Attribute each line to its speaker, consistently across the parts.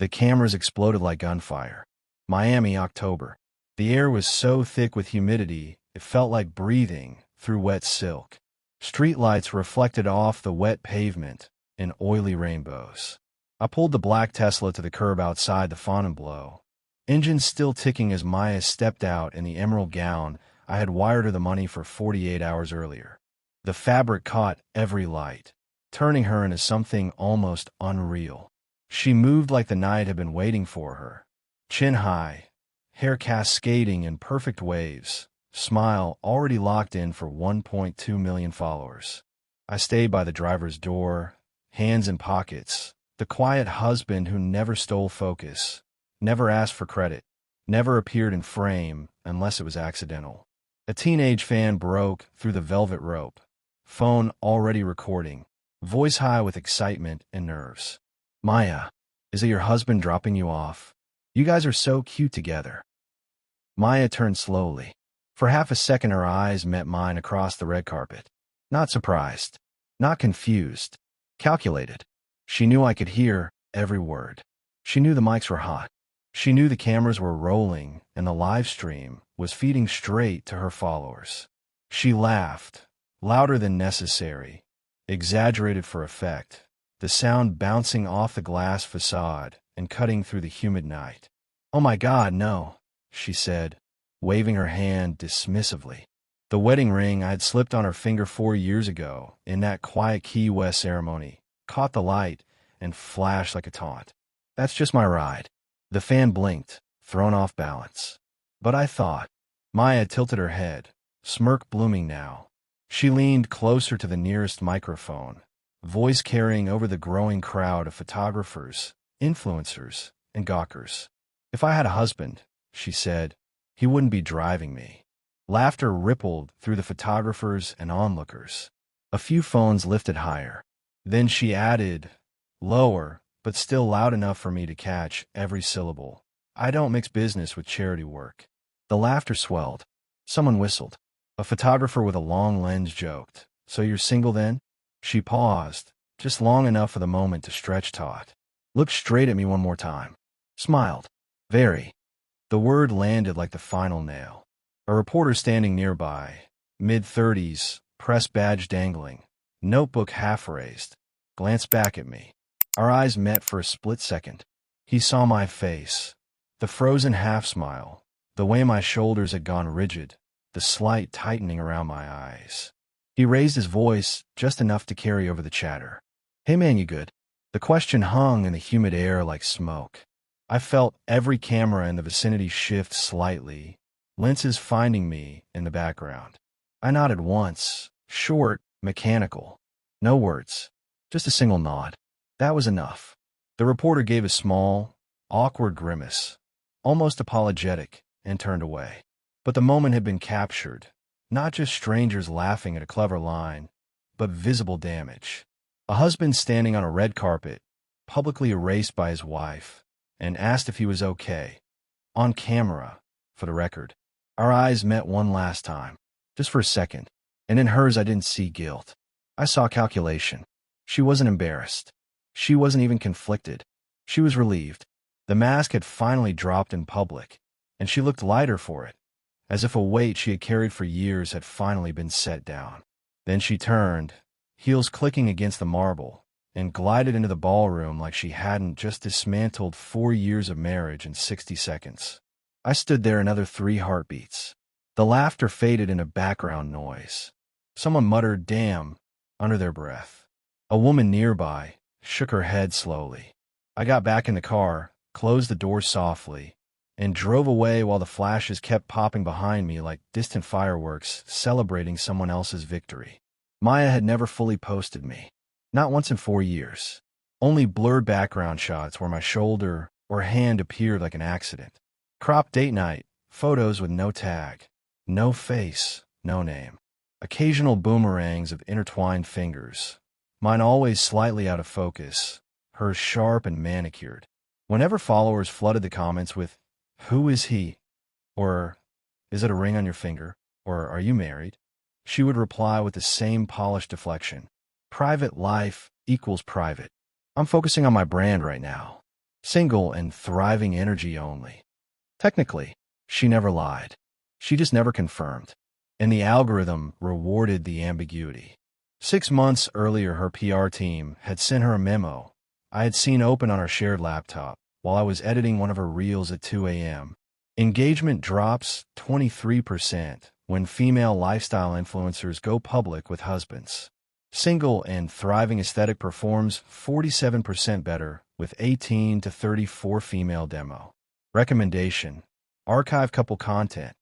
Speaker 1: The cameras exploded like gunfire. Miami, October. The air was so thick with humidity, it felt like breathing through wet silk. Streetlights reflected off the wet pavement in oily rainbows. I pulled the black Tesla to the curb outside the Fontainebleau, engine still ticking as Maya stepped out in the emerald gown I had wired her the money for 48 hours earlier. The fabric caught every light, turning her into something almost unreal. She moved like the night had been waiting for her. Chin high, hair cascading in perfect waves, smile already locked in for 1.2 million followers. I stayed by the driver's door, hands in pockets, the quiet husband who never stole focus, never asked for credit, never appeared in frame unless it was accidental. A teenage fan broke through the velvet rope, phone already recording, voice high with excitement and nerves. Maya, is it your husband dropping you off? You guys are so cute together. Maya turned slowly. For half a second her eyes met mine across the red carpet. Not surprised, not confused, calculated. She knew I could hear every word. She knew the mics were hot. She knew the cameras were rolling and the live stream was feeding straight to her followers. She laughed, louder than necessary, exaggerated for effect, the sound bouncing off the glass facade and cutting through the humid night. "Oh my God, no," she said, waving her hand dismissively. The wedding ring I had slipped on her finger 4 years ago in that quiet Key West ceremony caught the light and flashed like a taunt. "That's just my ride." The fan blinked, thrown off balance. But I thought. Maya tilted her head, smirk blooming now. She leaned closer to the nearest microphone, voice carrying over the growing crowd of photographers, influencers, and gawkers. "If I had a husband," she said, "he wouldn't be driving me." Laughter rippled through the photographers and onlookers. A few phones lifted higher. Then she added, lower, but still loud enough for me to catch every syllable, "I don't mix business with charity work." The laughter swelled. Someone whistled. A photographer with a long lens joked, "So you're single then?" She paused, just long enough for the moment to stretch taut. Looked straight at me one more time. Smiled. "Very." The word landed like the final nail. A reporter standing nearby, mid-30s, press badge dangling, notebook half raised, glanced back at me. Our eyes met for a split second. He saw my face, the frozen half-smile, the way my shoulders had gone rigid, the slight tightening around my eyes. He raised his voice just enough to carry over the chatter. "Hey man, you good?" The question hung in the humid air like smoke. I felt every camera in the vicinity shift slightly, lenses finding me in the background. I nodded once, short, mechanical. No words, just a single nod. That was enough. The reporter gave a small, awkward grimace, almost apologetic, and turned away. But the moment had been captured, not just strangers laughing at a clever line, but visible damage. A husband standing on a red carpet, publicly erased by his wife, and asked if he was okay. On camera, for the record. Our eyes met one last time, just for a second, and in hers I didn't see guilt. I saw calculation. She wasn't embarrassed. She wasn't even conflicted. She was relieved. The mask had finally dropped in public, and she looked lighter for it, as if a weight she had carried for years had finally been set down. Then she turned, heels clicking against the marble, and glided into the ballroom like she hadn't just dismantled 4 years of marriage in 60 seconds. I stood there another 3 heartbeats. The laughter faded into background noise. Someone muttered, "Damn," under their breath. A woman nearby shook her head slowly. I got back in the car, closed the door softly, and drove away while the flashes kept popping behind me like distant fireworks celebrating someone else's victory. Maya had never fully posted me. Not once in 4 years. Only blurred background shots where my shoulder or hand appeared like an accident. Cropped date night, photos with no tag, no face, no name. Occasional boomerangs of intertwined fingers. Mine always slightly out of focus, hers sharp and manicured. Whenever followers flooded the comments with, "Who is he?" or "Is it a ring on your finger?" or "Are you married?" she would reply with the same polished deflection. Private life equals private. I'm focusing on my brand right now. Single and thriving energy only. Technically, she never lied. She just never confirmed. And the algorithm rewarded the ambiguity. 6 months earlier, her PR team had sent her a memo I had seen open on our shared laptop while I was editing one of her reels at 2 a.m. Engagement drops 23% when female lifestyle influencers go public with husbands. Single and thriving aesthetic performs 47% better with 18 to 34 female demo. Recommendation: archive couple content.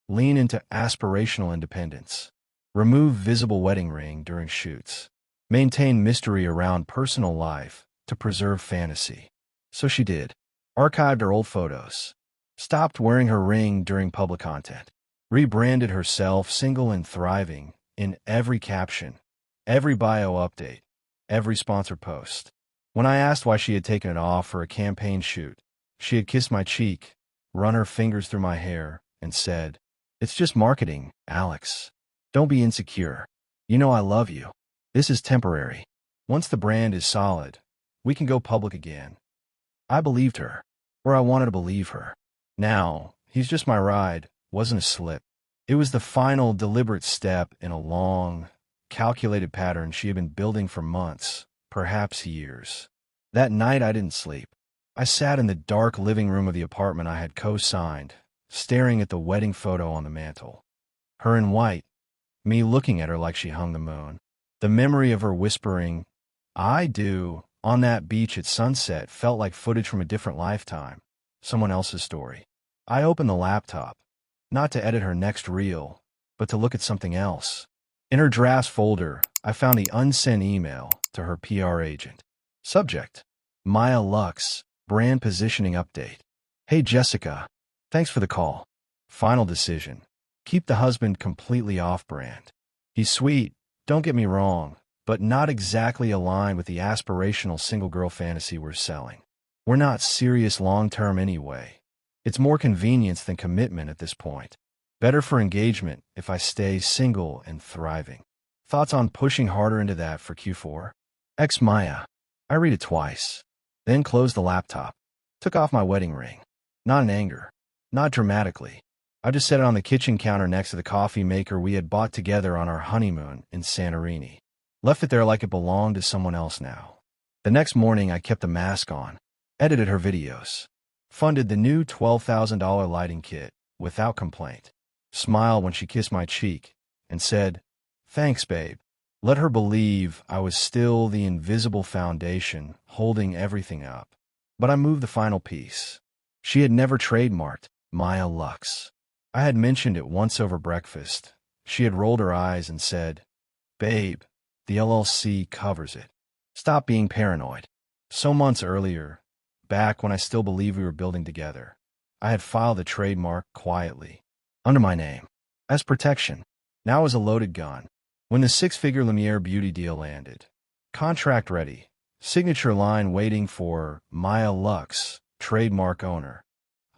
Speaker 1: Lean into aspirational independence. Remove visible wedding ring during shoots. Maintain mystery around personal life to preserve fantasy. So she did. Archived her old photos. Stopped wearing her ring during public content. Rebranded herself single and thriving in every caption, every bio update, every sponsored post. When I asked why she had taken it off for a campaign shoot, she had kissed my cheek, run her fingers through my hair, and said, "It's just marketing, Alex. Don't be insecure. You know I love you. This is temporary. Once the brand is solid, we can go public again." I believed her, or I wanted to believe her. Now, "He's just my ride" wasn't a slip. It was the final deliberate step in a long, calculated pattern she had been building for months, perhaps years. That night I didn't sleep. I sat in the dark living room of the apartment I had co-signed, staring at the wedding photo on the mantel. Her in white, me looking at her like she hung the moon. The memory of her whispering, "I do," on that beach at sunset felt like footage from a different lifetime, someone else's story. I opened the laptop, not to edit her next reel, but to look at something else. In her drafts folder, I found the unsent email to her PR agent. Subject: Maya Luxe, brand positioning update. "Hey Jessica, thanks for the call. Final decision: keep the husband completely off-brand. He's sweet, don't get me wrong, but not exactly aligned with the aspirational single girl fantasy we're selling. We're not serious long-term anyway. It's more convenience than commitment at this point. Better for engagement if I stay single and thriving. Thoughts on pushing harder into that for Q4? Ex Maya." I read it twice, then closed the laptop. Took off my wedding ring. Not in anger. Not dramatically. I just set it on the kitchen counter next to the coffee maker we had bought together on our honeymoon in Santorini. Left it there like it belonged to someone else now. The next morning I kept the mask on. Edited her videos. Funded the new $12,000 lighting kit without complaint. Smiled when she kissed my cheek and said, "Thanks, babe." Let her believe I was still the invisible foundation holding everything up. But I moved the final piece. She had never trademarked Maya Luxe. I had mentioned it once over breakfast. She had rolled her eyes and said, "Babe, the LLC covers it. Stop being paranoid." So months earlier, back when I still believed we were building together, I had filed the trademark quietly, under my name, as protection. Now it was a loaded gun. When the six-figure Lumiere beauty deal landed, contract ready, signature line waiting for Maya Luxe, trademark owner,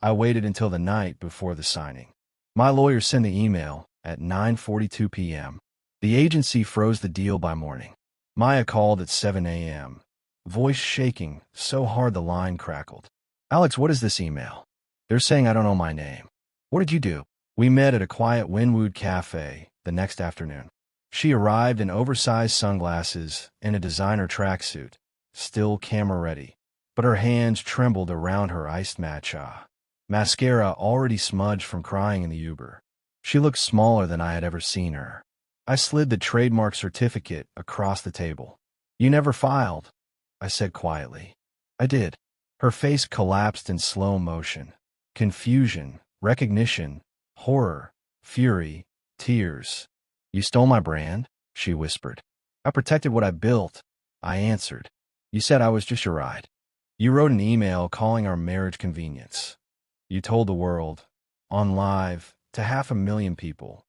Speaker 1: I waited until the night before the signing. My lawyer sent the email at 9:42 p.m. The agency froze the deal by morning. Maya called at 7 a.m., voice shaking so hard the line crackled. "Alex, what is this email? They're saying I don't know my name. What did you do?" We met at a quiet Wynwood cafe the next afternoon. She arrived in oversized sunglasses and a designer tracksuit, still camera ready, but her hands trembled around her iced matcha. Mascara already smudged from crying in the Uber. She looked smaller than I had ever seen her. I slid the trademark certificate across the table. "You never filed," I said quietly. "I did." Her face collapsed in slow motion. Confusion, recognition, horror, fury, tears. "You stole my brand," she whispered. "I protected what I built," I answered. "You said I was just your ride. You wrote an email calling our marriage convenience. You told the world, on live, to 500,000 people,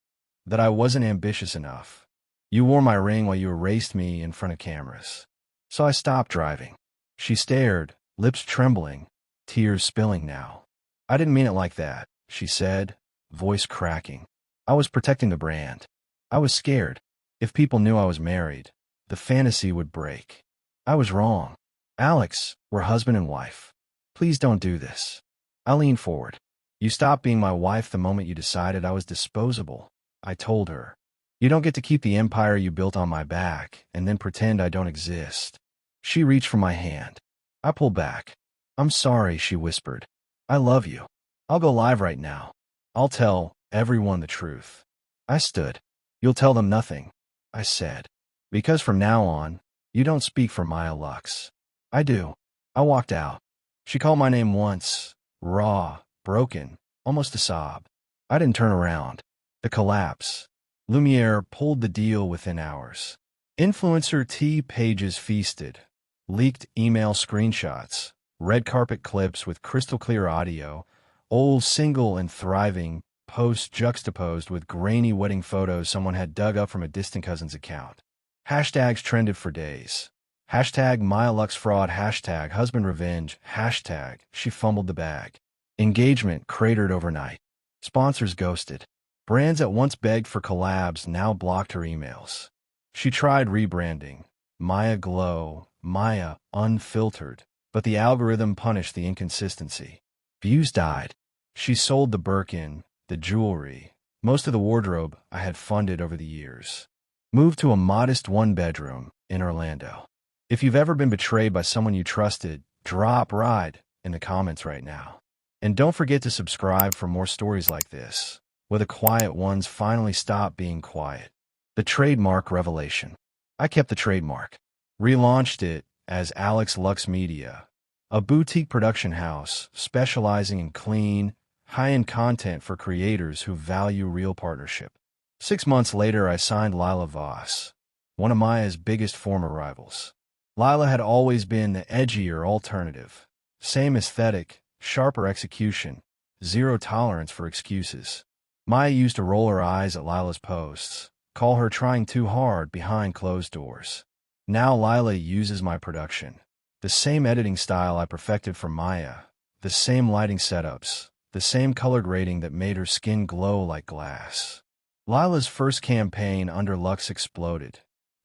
Speaker 1: that I wasn't ambitious enough. You wore my ring while you erased me in front of cameras. So I stopped driving." She stared, lips trembling, tears spilling now. "I didn't mean it like that," she said, voice cracking. "I was protecting the brand. I was scared. If people knew I was married, the fantasy would break. I was wrong. Alex, we're husband and wife. Please don't do this. I leaned forward. You stopped being my wife the moment you decided I was disposable, I told her. You don't get to keep the empire you built on my back and then pretend I don't exist. She reached for my hand. I pulled back. I'm sorry, she whispered. I love you. I'll go live right now. I'll tell everyone the truth. I stood. You'll tell them nothing, I said. Because from now on, you don't speak for Maya Luxe. I do. I walked out. She called my name once, raw, broken, almost a sob. I didn't turn around. The collapse. Lumiere pulled the deal within hours. Influencer T pages feasted. Leaked email screenshots. Red carpet clips with crystal clear audio. Old single and thriving posts juxtaposed with grainy wedding photos someone had dug up from a distant cousin's account. Hashtags trended for days. Hashtag Maya Luxe fraud, hashtag husband revenge, hashtag she fumbled the bag. Engagement cratered overnight. Sponsors ghosted. Brands that once begged for collabs now blocked her emails. She tried rebranding. Maya Glow, Maya Unfiltered, but the algorithm punished the inconsistency. Views died. She sold the Birkin, the jewelry, most of the wardrobe I had funded over the years. Moved to a modest one-bedroom in Orlando. If you've ever been betrayed by someone you trusted, drop "ride" in the comments right now. And don't forget to subscribe for more stories like this, where the quiet ones finally stop being quiet. The Trademark revelation. I kept the trademark. Relaunched it as Alex Luxe Media, a boutique production house specializing in clean, high-end content for creators who value real partnership. 6 months later, I signed Lila Voss, one of Maya's biggest former rivals. Lila had always been the edgier alternative. Same aesthetic, sharper execution, zero tolerance for excuses. Maya used to roll her eyes at Lila's posts, call her trying too hard behind closed doors. Now Lila uses my production. The same editing style I perfected for Maya, the same lighting setups, the same color grading that made her skin glow like glass. Lila's first campaign under Luxe exploded.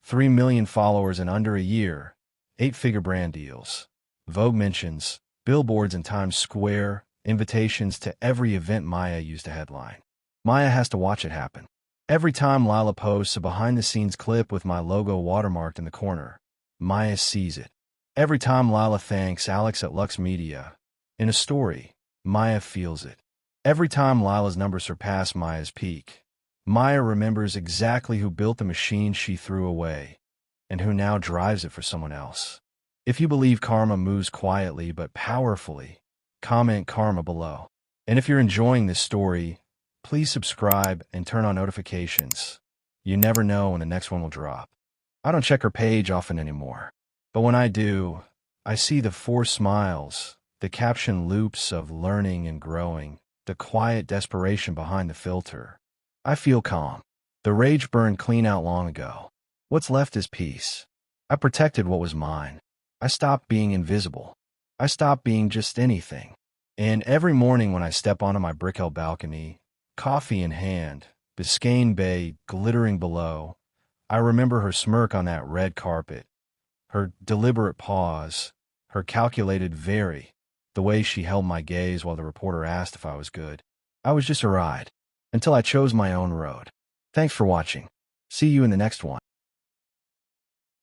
Speaker 1: 3 million followers in under a year, 8-figure brand deals, Vogue mentions, billboards in Times Square, invitations to every event Maya used to headline. Maya has to watch it happen. Every time Lila posts a behind-the-scenes clip with my logo watermarked in the corner, Maya sees it. Every time Lila thanks Alex at Luxe Media in a story, Maya feels it. Every time Lila's numbers surpass Maya's peak, Maya remembers exactly who built the machine she threw away and who now drives it for someone else. If you believe karma moves quietly but powerfully, comment karma below. And if you're enjoying this story, please subscribe and turn on notifications. You never know when the next one will drop. I don't check her page often anymore, but when I do, I see the 4 smiles, the caption loops of learning and growing, the quiet desperation behind the filter. I feel calm. The rage burned clean out long ago. What's left is peace. I protected what was mine. I stopped being invisible. I stopped being just anything. And every morning when I step onto my Brickell balcony, coffee in hand, Biscayne Bay glittering below, I remember her smirk on that red carpet, her deliberate pause, her calculated very, the way she held my gaze while the reporter asked if I was good. I was just a ride, until I chose my own road. Thanks for watching. See you in the next one.